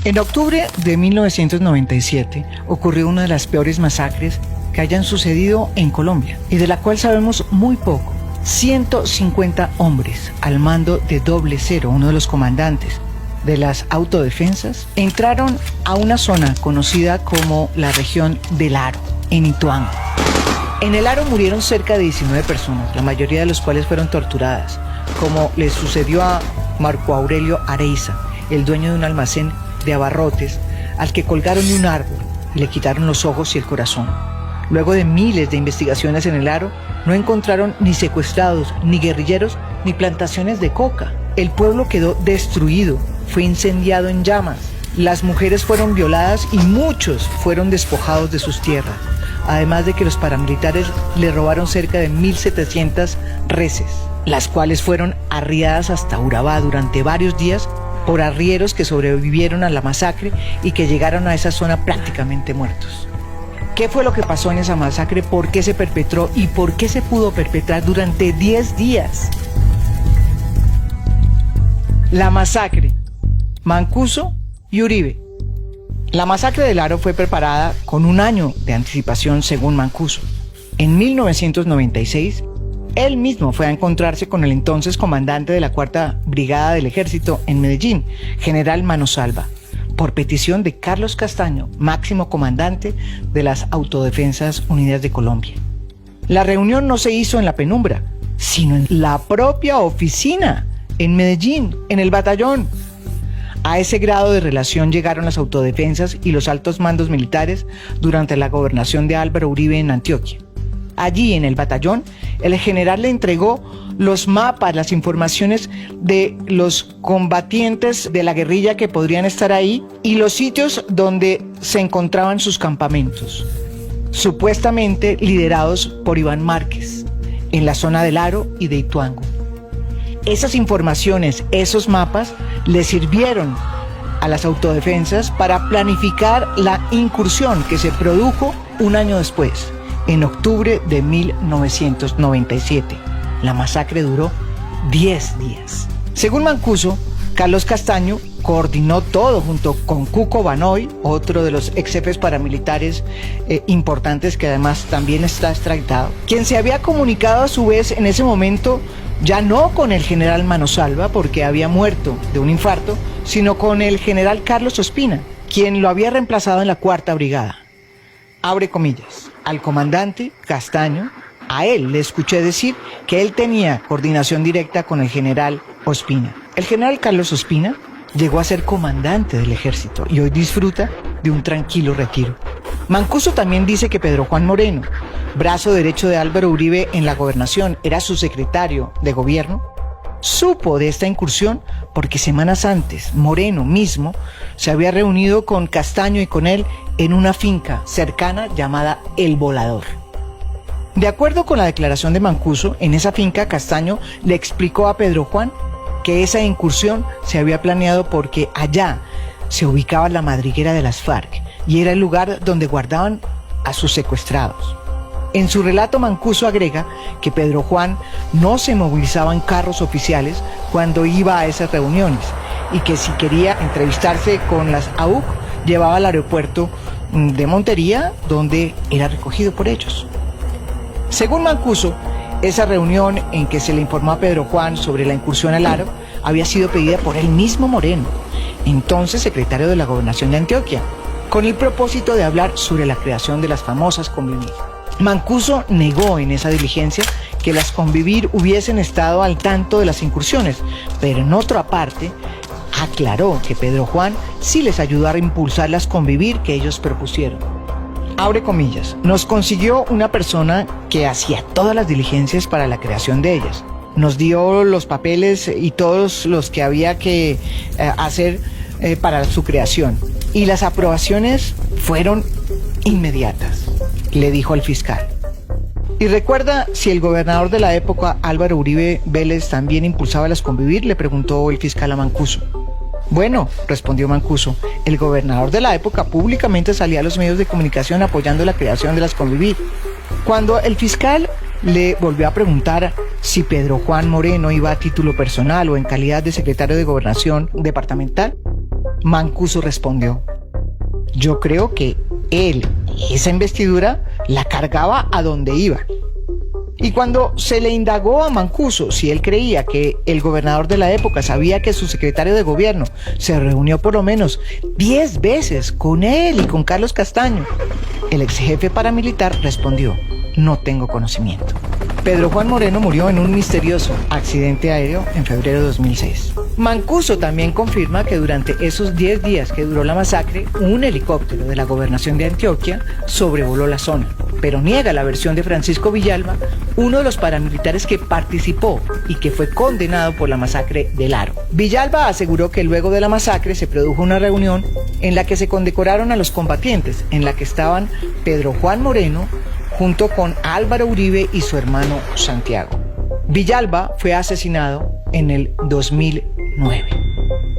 En octubre de 1997 ocurrió una de las peores masacres que hayan sucedido en Colombia y de la cual sabemos muy poco. 150 hombres al mando de Doble Cero, uno de los comandantes de las autodefensas, entraron a una zona conocida como la región del Aro, en Ituango. En el Aro murieron cerca de 19 personas, la mayoría de las cuales fueron torturadas, como les sucedió a Marco Aurelio Areiza, el dueño de un almacén de abarrotes, al que colgaron de un árbol y le quitaron los ojos y el corazón. Luego de miles de investigaciones en el Aro, no encontraron ni secuestrados, ni guerrilleros, ni plantaciones de coca. El pueblo quedó destruido, fue incendiado en llamas. Las mujeres fueron violadas y muchos fueron despojados de sus tierras. Además de que los paramilitares le robaron cerca de 1.700 reses, las cuales fueron arriadas hasta Urabá durante varios días por arrieros que sobrevivieron a la masacre y que llegaron a esa zona prácticamente muertos. ¿Qué fue lo que pasó en esa masacre? ¿Por qué se perpetró? ¿Y por qué se pudo perpetrar durante 10 días? La masacre Mancuso y Uribe. La masacre del Aro fue preparada con un año de anticipación según Mancuso. En 1996, él mismo fue a encontrarse con el entonces comandante de la 4ª Brigada del Ejército en Medellín, general Manosalva, por petición de Carlos Castaño, máximo comandante de las Autodefensas Unidas de Colombia. La reunión no se hizo en la penumbra, sino en la propia oficina, en Medellín, en el batallón. A ese grado de relación llegaron las autodefensas y los altos mandos militares durante la gobernación de Álvaro Uribe en Antioquia. Allí, en el batallón, el general le entregó los mapas, las informaciones de los combatientes de la guerrilla que podrían estar ahí y los sitios donde se encontraban sus campamentos, supuestamente liderados por Iván Márquez, en la zona del Aro y de Ituango. Esas informaciones, esos mapas, le sirvieron a las autodefensas para planificar la incursión que se produjo un año después, en octubre de 1997. La masacre duró 10 días. Según Mancuso, Carlos Castaño coordinó todo junto con Cuco Banoy, otro de los ex jefes paramilitares importantes que además también está extraditado, quien se había comunicado a su vez en ese momento ya no con el general Manosalva porque había muerto de un infarto, sino con el general Carlos Ospina, quien lo había reemplazado en la 4ª Brigada. Abre comillas, al comandante Castaño, a él le escuché decir que él tenía coordinación directa con el general Ospina. El general Carlos Ospina llegó a ser comandante del ejército y hoy disfruta de un tranquilo retiro. Mancuso también dice que Pedro Juan Moreno, brazo derecho de Álvaro Uribe en la gobernación, era su secretario de gobierno, supo de esta incursión porque semanas antes Moreno mismo se había reunido con Castaño y con él en una finca cercana llamada El Volador. De acuerdo con la declaración de Mancuso, en esa finca Castaño le explicó a Pedro Juan que esa incursión se había planeado porque allá se ubicaba la madriguera de las FARC y era el lugar donde guardaban a sus secuestrados. En su relato Mancuso agrega que Pedro Juan no se movilizaba en carros oficiales cuando iba a esas reuniones y que si quería entrevistarse con las AUC llevaba al aeropuerto de Montería, donde era recogido por ellos. Según Mancuso, esa reunión en que se le informó a Pedro Juan sobre la incursión al Aro había sido pedida por el mismo Moreno, entonces secretario de la Gobernación de Antioquia, con el propósito de hablar sobre la creación de las famosas Convivir. Mancuso negó en esa diligencia que las Convivir hubiesen estado al tanto de las incursiones, pero en otra parte aclaró que Pedro Juan sí les ayudó a impulsar las Convivir que ellos propusieron. Abre comillas, nos consiguió una persona que hacía todas las diligencias para la creación de ellas. Nos dio los papeles y todos los que había que hacer para su creación. Y las aprobaciones fueron inmediatas, le dijo al fiscal. ¿Y recuerda si el gobernador de la época, Álvaro Uribe Vélez, también impulsaba las Convivir?, le preguntó el fiscal a Mancuso. Bueno, respondió Mancuso, el gobernador de la época públicamente salía a los medios de comunicación apoyando la creación de las Convivir. Cuando el fiscal le volvió a preguntar si Pedro Juan Moreno iba a título personal o en calidad de secretario de Gobernación departamental, Mancuso respondió: yo creo que él, esa investidura, la cargaba a donde iba. Y cuando se le indagó a Mancuso si él creía que el gobernador de la época sabía que su secretario de gobierno se reunió por lo menos 10 veces con él y con Carlos Castaño, el ex jefe paramilitar respondió: no tengo conocimiento. Pedro Juan Moreno murió en un misterioso accidente aéreo en febrero de 2006. Mancuso también confirma que durante esos 10 días que duró la masacre, un helicóptero de la gobernación de Antioquia sobrevoló la zona, pero niega la versión de Francisco Villalba, uno de los paramilitares que participó y que fue condenado por la masacre del Aro. Villalba aseguró que luego de la masacre se produjo una reunión en la que se condecoraron a los combatientes, en la que estaban Pedro Juan Moreno junto con Álvaro Uribe y su hermano Santiago. Villalba fue asesinado en el 2009.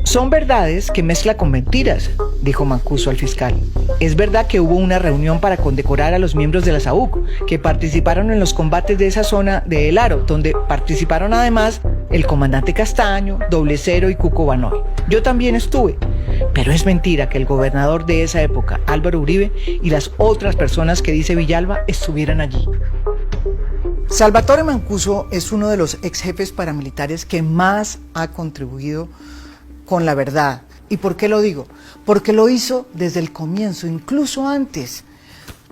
Son verdades que mezcla con mentiras, dijo Mancuso al fiscal. Es verdad que hubo una reunión para condecorar a los miembros de la SAUC que participaron en los combates de esa zona de El Aro, donde participaron además el comandante Castaño, Doble Cero y Cuco Banoy. Yo también estuve, pero es mentira que el gobernador de esa época, Álvaro Uribe, y las otras personas que dice Villalba estuvieran allí. Salvatore Mancuso es uno de los ex jefes paramilitares que más ha contribuido con la verdad. ¿Y por qué lo digo? Porque lo hizo desde el comienzo, incluso antes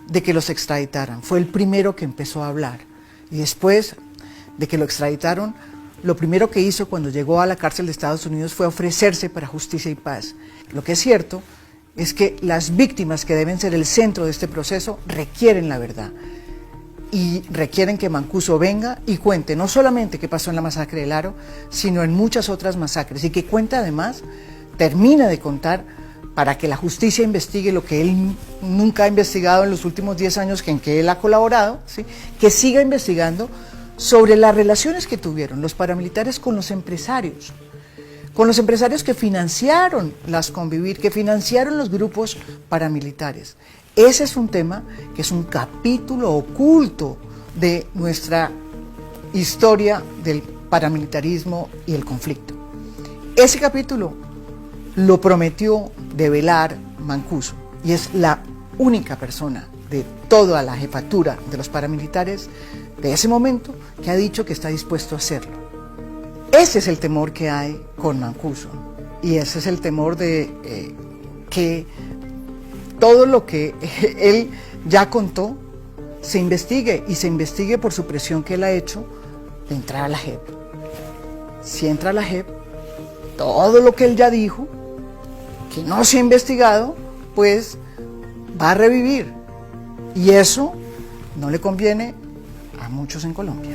de que los extraditaran. Fue el primero que empezó a hablar. Y después de que lo extraditaron, lo primero que hizo cuando llegó a la cárcel de Estados Unidos fue ofrecerse para justicia y paz. Lo que es cierto es que las víctimas, que deben ser el centro de este proceso, requieren la verdad. Y requieren que Mancuso venga y cuente no solamente qué pasó en la masacre del Aro, sino en muchas otras masacres. Y que cuente además, termina de contar, para que la justicia investigue lo que él nunca ha investigado en los últimos 10 años en que él ha colaborado, ¿sí? Que siga investigando sobre las relaciones que tuvieron los paramilitares con los empresarios que financiaron las Convivir, que financiaron los grupos paramilitares. Ese es un tema que es un capítulo oculto de nuestra historia del paramilitarismo y el conflicto. Ese capítulo lo prometió develar Mancuso y es la única persona de toda la jefatura de los paramilitares de ese momento que ha dicho que está dispuesto a hacerlo. Ese es el temor que hay con Mancuso y ese es el temor de que todo lo que él ya contó se investigue y se investigue por su presión que él ha hecho de entrar a la JEP. Si entra a la JEP, todo lo que él ya dijo, que no se ha investigado, pues va a revivir. Y eso no le conviene a muchos en Colombia.